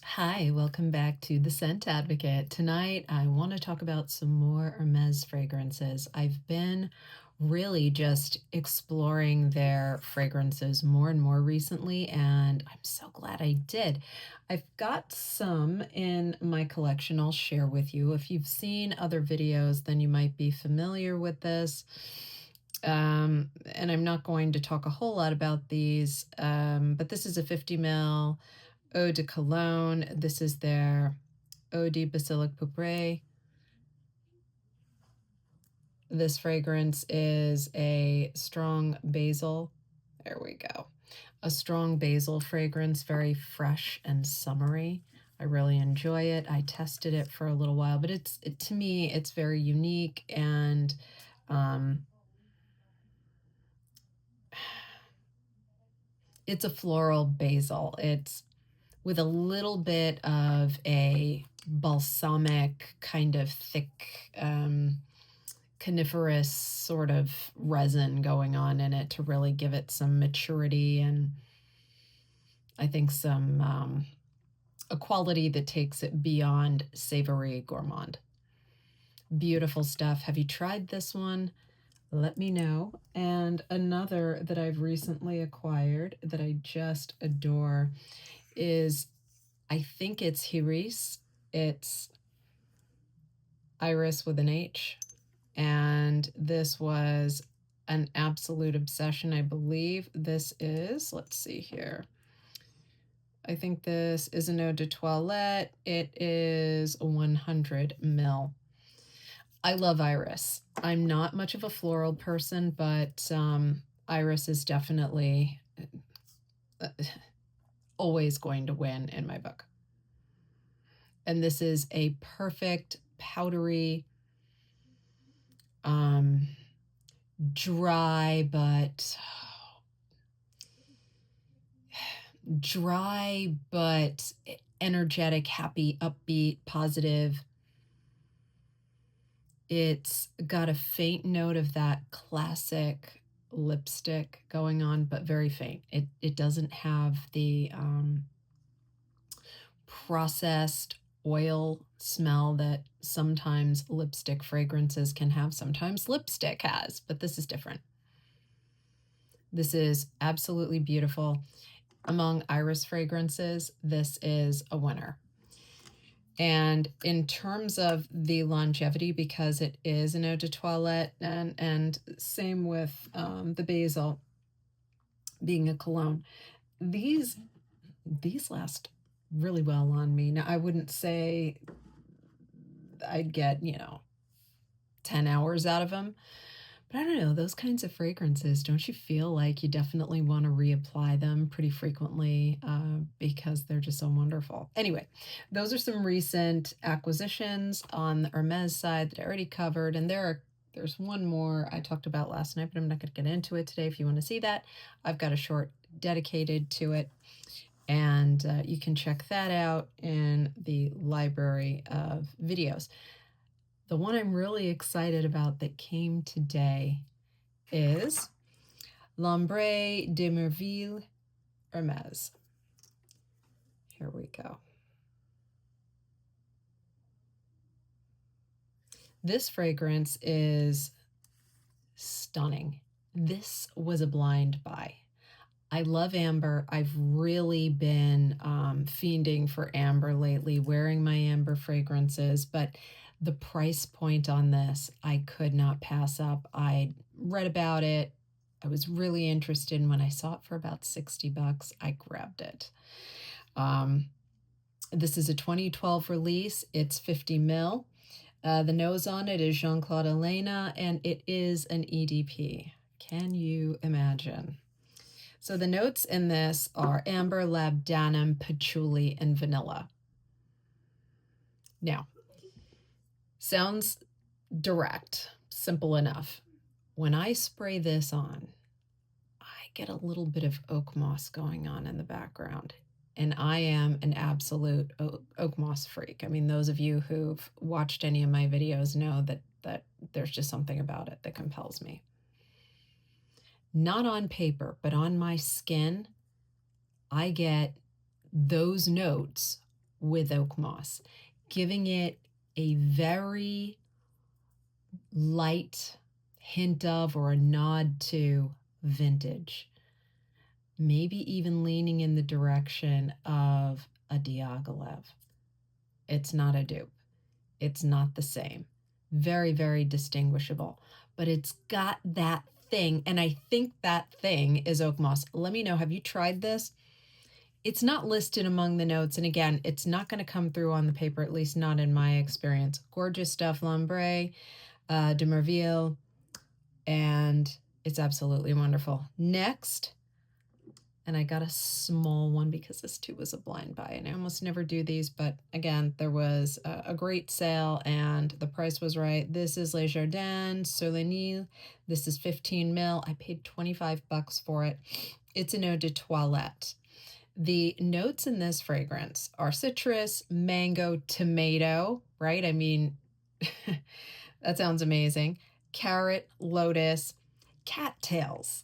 Hi, welcome back to The Scent Advocate. Tonight, I want to talk about some more Hermes fragrances. I've been really just exploring their fragrances more and more recently, and I'm so glad I did. I've got some in my collection I'll share with you. If you've seen other videos, then you might be familiar with this. And I'm not going to talk a whole lot about these, but this is a 50 ml Eau de Cologne. This is their Eau de Basilic Pourpre. This fragrance is a strong basil. There we go. A strong basil fragrance, very fresh and summery. I really enjoy it. I tested it for a little while, but to me, it's very unique and it's a floral basil. It's with a little bit of a balsamic kind of thick coniferous sort of resin going on in it to really give it some maturity and I think some a quality that takes it beyond savory gourmand. Beautiful stuff. Have you tried this one? Let me know. And another that I've recently acquired that I just adore is, I think it's Hiris. It's Iris with an H. And this was an absolute obsession, I believe. This is, let's see here. I think this is an eau de toilette. It is 100 ml. I love Iris. I'm not much of a floral person, but Iris is definitely always going to win in my book. And this is a perfect powdery, dry but energetic, happy, upbeat, positive. It's got a faint note of that classic lipstick going on, but very faint. It doesn't have the processed oil smell that sometimes lipstick fragrances can have, sometimes lipstick has, but this is different. This is absolutely beautiful. Among Iris fragrances, this is a winner. And in terms of the longevity, because it is an eau de toilette, and same with the basil being a cologne, these last really well on me. Now, I wouldn't say I'd get, 10 hours out of them, but I don't know, those kinds of fragrances, don't you feel like you definitely want to reapply them pretty frequently because they're just so wonderful? Anyway, those are some recent acquisitions on the Hermes side that I already covered, and there's one more I talked about last night, but I'm not going to get into it today. If you want to see that, I've got a short dedicated to it, and you can check that out in the library of videos. The one I'm really excited about that came today is L'Ombre de Merveilles Hermes. Here we go. This fragrance is stunning. This was a blind buy. I love amber. I've really been fiending for amber lately, wearing my amber fragrances, but the price point on this, I could not pass up. I read about it. I was really interested, and when I saw it for about 60 bucks, I grabbed it. This is a 2012 release. It's 50 ml. The nose on it is Jean-Claude Elena, and it is an EDP. Can you imagine? So the notes in this are amber, labdanum, patchouli, and vanilla. Now, sounds direct, simple enough. When I spray this on, I get a little bit of oak moss going on in the background. And I am an absolute oak moss freak. I mean, those of you who've watched any of my videos know that there's just something about it that compels me. Not on paper, but on my skin, I get those notes with oak moss, giving it a very light hint of or a nod to vintage, maybe even leaning in the direction of a Diaghilev. It's not a dupe. It's not the same. Very, very distinguishable, but it's got that thing, and I think that thing is oak moss. Let me know, have you tried this? It's not listed among the notes, and again, it's not going to come through on the paper, at least not in my experience. Gorgeous stuff, Lambre, de Merveilles, and it's absolutely wonderful. Next, and I got a small one because this too was a blind buy, and I almost never do these, but again, there was a great sale and the price was right. This is Le Jardin Sur Le Nil. This is 15 mil. I paid $25 for it. It's an eau de toilette. The notes in this fragrance are citrus, mango, tomato, right? I mean, that sounds amazing. Carrot, lotus, cattails.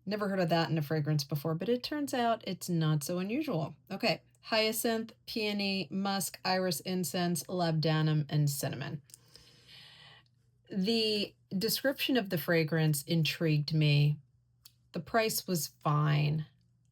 Never heard of that in a fragrance before, but it turns out it's not so unusual. Okay, hyacinth, peony, musk, iris, incense, labdanum, and cinnamon. The description of the fragrance intrigued me. The price was fine.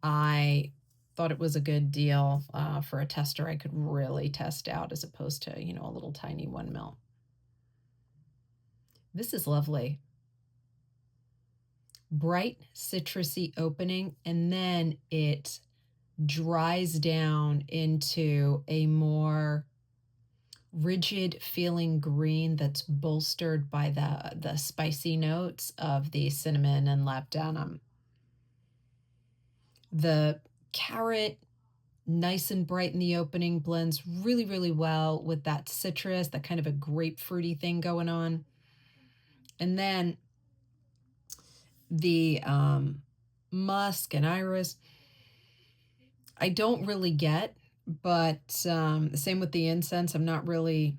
I thought it was a good deal for a tester I could really test out as opposed to, a little tiny 1 ml. This is lovely. Bright citrusy opening, and then it dries down into a more rigid feeling green that's bolstered by the spicy notes of the cinnamon and labdanum. The carrot, nice and bright in the opening, blends really, really well with that citrus, that kind of a grapefruity thing going on. And then the musk and iris, I don't really get, but same with the incense. I'm not really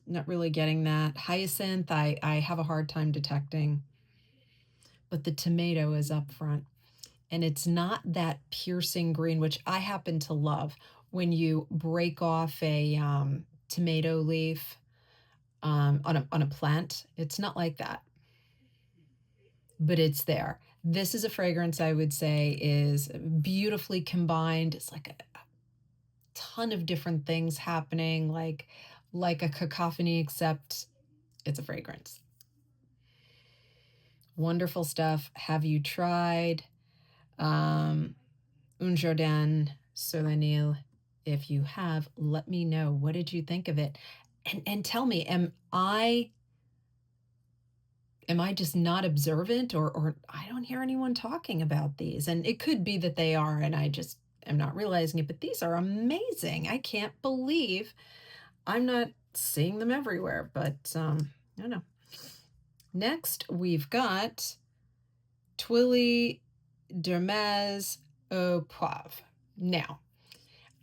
getting that. Hyacinth, I have a hard time detecting, but the tomato is up front, and it's not that piercing green, which I happen to love. When you break off a tomato leaf on a plant, it's not like that, but it's there. This is a fragrance I would say is beautifully combined. It's like a ton of different things happening, like a cacophony, except it's a fragrance. Wonderful stuff. Have you tried Un Jardin Sur Le Nil? If you have, let me know. What did you think of it? And tell me, am I just not observant, or I don't hear anyone talking about these? And it could be that they are, and I just am not realizing it, but these are amazing. I can't believe I'm not seeing them everywhere, but I don't know. Next, we've got Twilly Hermes Eau Poivree. Now,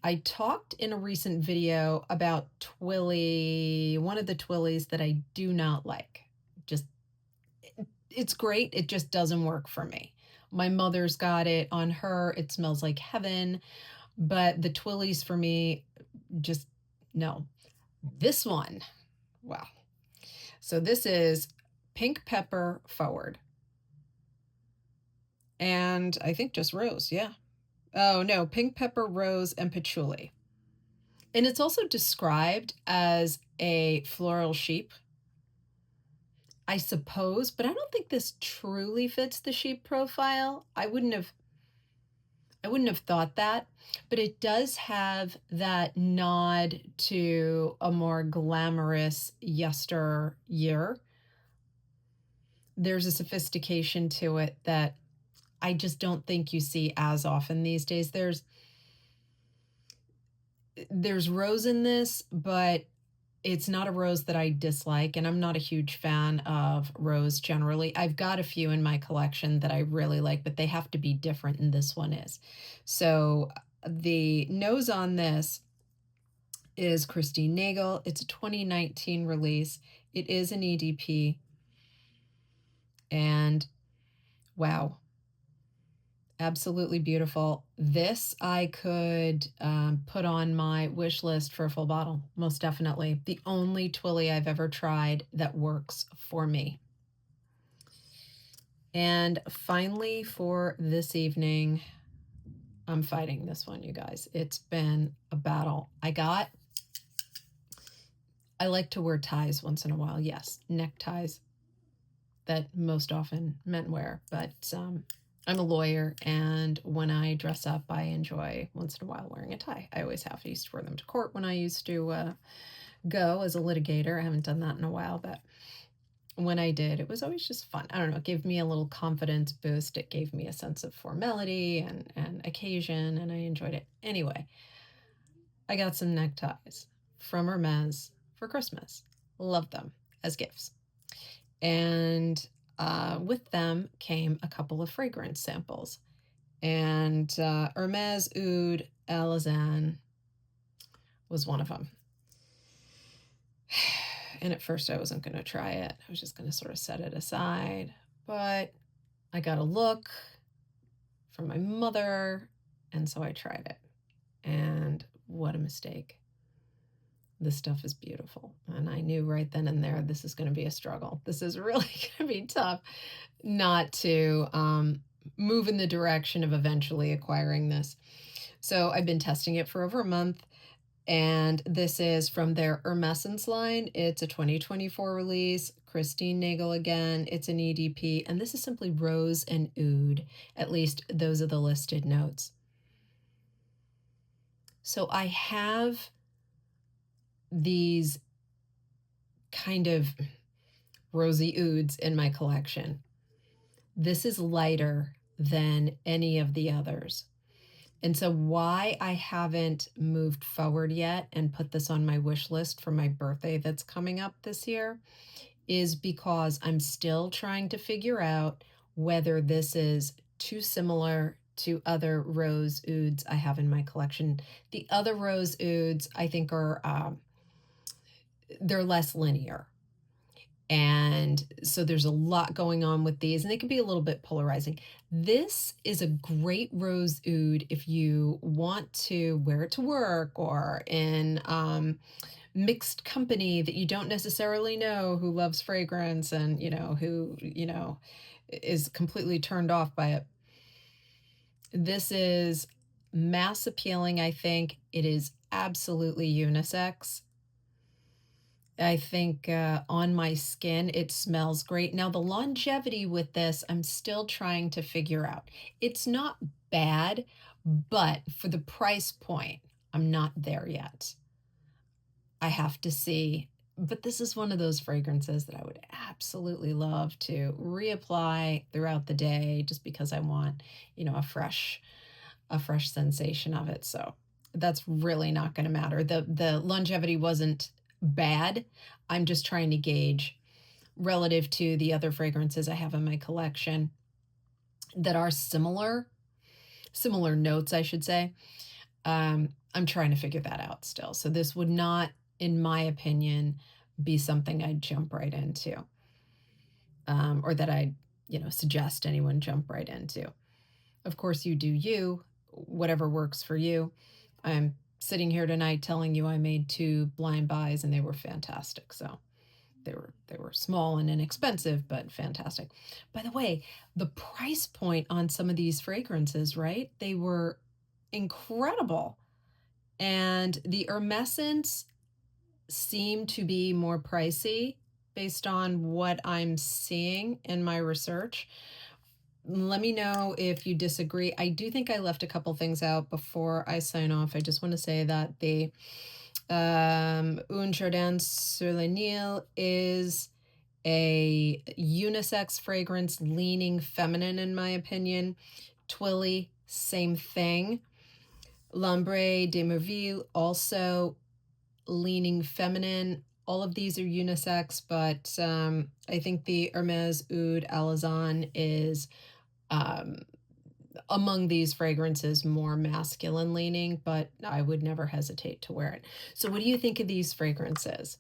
I talked in a recent video about Twilly, one of the Twillys that I do not like. It's great. It just doesn't work for me. My mother's got it on her. It smells like heaven, but the Twillys for me, just no. This one, wow. So this is pink pepper forward. And I think just rose, yeah. Oh no, pink pepper, rose, and patchouli. And it's also described as a floral sheep, I suppose, but I don't think this truly fits the sheep profile. I wouldn't have thought that, but it does have that nod to a more glamorous yesteryear. There's a sophistication to it that I just don't think you see as often these days. There's rose in this, but it's not a rose that I dislike, and I'm not a huge fan of rose generally. I've got a few in my collection that I really like, but they have to be different, and this one is. So the nose on this is Christine Nagel. It's a 2019 release. It is an EDP, and wow. Absolutely beautiful. This I could put on my wish list for a full bottle, most definitely. The only Twilly I've ever tried that works for me. And finally, for this evening, I'm fighting this one, you guys. It's been a battle. I like to wear ties once in a while. Yes, neckties that most often men wear, but I'm a lawyer, and when I dress up, I enjoy once in a while wearing a tie. I always have. I used to wear them to court when I used to go as a litigator. I haven't done that in a while, but when I did, it was always just fun. I don't know, it gave me a little confidence boost. It gave me a sense of formality and occasion, and I enjoyed it. Anyway, I got some neckties from Hermes for Christmas. Love them as gifts. And with them came a couple of fragrance samples. And Hermes Oud Alezan was one of them. And at first I wasn't going to try it. I was just going to sort of set it aside. But I got a look from my mother, and so I tried it. And what a mistake. This stuff is beautiful. And I knew right then and there, this is going to be a struggle. This is really going to be tough not to move in the direction of eventually acquiring this. So I've been testing it for over a month. And this is from their Hermescence line. It's a 2024 release. Christine Nagel again. It's an EDP. And this is simply rose and oud. At least those are the listed notes. So I have these kind of rosy ouds in my collection. This is lighter than any of the others. And so why I haven't moved forward yet and put this on my wish list for my birthday that's coming up this year is because I'm still trying to figure out whether this is too similar to other rose ouds I have in my collection. The other rose ouds I think are, they're less linear. And so there's a lot going on with these, and they can be a little bit polarizing. This is a great rose oud if you want to wear it to work or in mixed company that you don't necessarily know who loves fragrance and, who, is completely turned off by it. This is mass appealing, I think. It is absolutely unisex. I think on my skin, it smells great. Now, the longevity with this, I'm still trying to figure out. It's not bad, but for the price point, I'm not there yet. I have to see. But this is one of those fragrances that I would absolutely love to reapply throughout the day just because I want, a fresh sensation of it. So that's really not going to matter. The longevity wasn't bad. I'm just trying to gauge relative to the other fragrances I have in my collection that are similar notes, I should say. I'm trying to figure that out still. So this would not, in my opinion, be something I'd jump right into, or that I'd, suggest anyone jump right into. Of course, you do you, whatever works for you. I'm sitting here tonight telling you I made 2 blind buys and they were fantastic. So they were small and inexpensive, but fantastic. By the way, the price point on some of these fragrances, right? They were incredible. And the Hermescence seemed to be more pricey based on what I'm seeing in my research. Let me know if you disagree. I do think I left a couple things out before I sign off. I just want to say that the Jardin Sur Le Nil is a unisex fragrance leaning feminine, in my opinion. Twilly, same thing. L'Ombre de Merveilles, also leaning feminine. All of these are unisex, but I think the Hermes Oud Alezan is among these fragrances more masculine leaning, but I would never hesitate to wear it. So what do you think of these fragrances?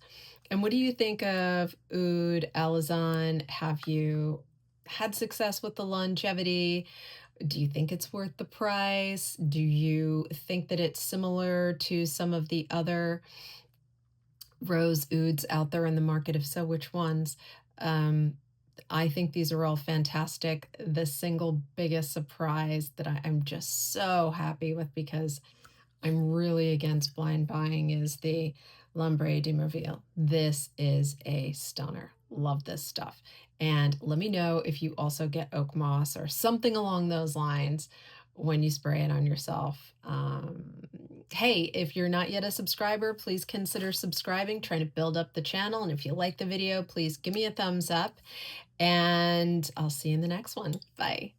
And what do you think of Oud Alezan? Have you had success with the longevity? Do you think it's worth the price? Do you think that it's similar to some of the other rose ouds out there in the market? If so, which ones? I think these are all fantastic. The single biggest surprise that I'm just so happy with, because I'm really against blind buying, is the L'Ombre de Merveilles. This is a stunner. Love this stuff. And let me know if you also get oak moss or something along those lines when you spray it on yourself. Hey, if you're not yet a subscriber, please consider subscribing, trying to build up the channel. And if you like the video, please give me a thumbs up. And I'll see you in the next one. Bye.